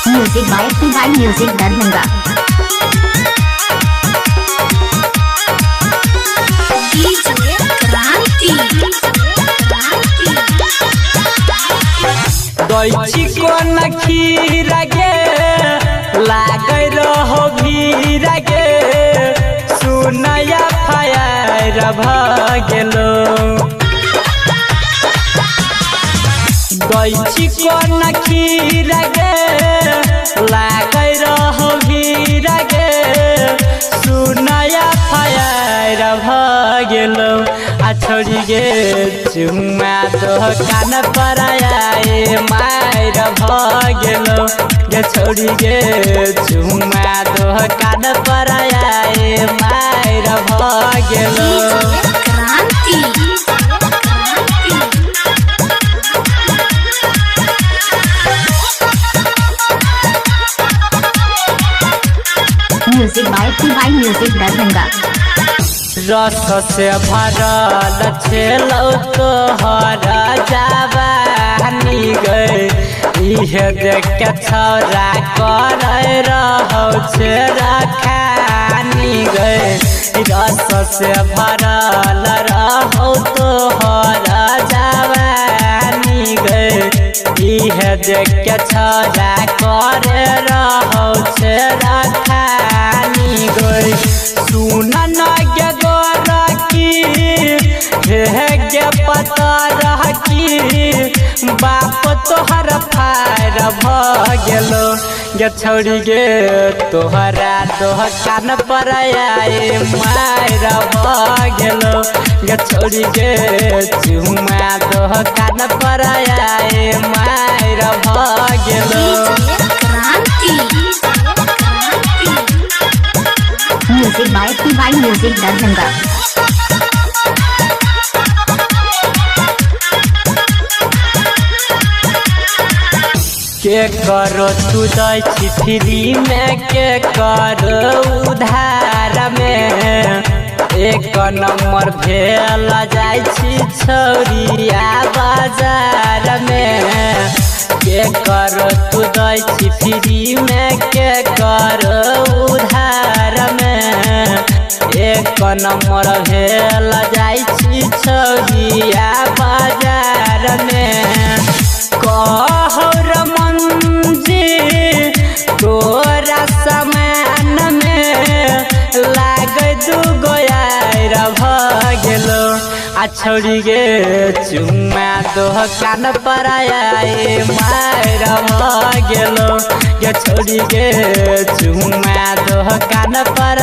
Music by T-By Music Darbhanga. दैची कोन खीर गे लागे रहो भीर गे सुनया फायर भगेलो दैची कोन खीर गे लागे रहो भीर गे सुनया फायर भगेलो आ छोड़ी गे चुम्मा तो कान पर आए मायर भगेलो गे छोड़ी गे चुम्मा तो कान पर आए मायर भगेलो Music by T-By Music Darbhanga. रस से भरल छेलौ तोहर जवानी गए इहे देख के छौरा कर रहौ छेरा खानी गए रस से भरल रहौ तोहर जवानी गए इहे देख के छौरा कर रहौ छेरा खानी गए सुन न गे पता रह की बाप तोहर फायर भगेलो गे छोड़ी गे तोहरा कान पर आए मायर भगेलो गे छोड़ी गे चुम्मा कान पर आए मायर भगेलो Music by T-By Music Darbhanga. के करो तू दैची फ्री में के करो उधार में एक नंबर भेल जाय छी छौरिया बाजार में के करो तू दैची फ्री में के करो उधार में एक नंबर भेल जाय छी छौरिया बाजार में कहर तोरा समान में लाग दूगो यार भगेलो आ छोड़ी गे चुम्मा कान पर आए मायर भगेलो गे छोड़ी गे चुम्मा कान पर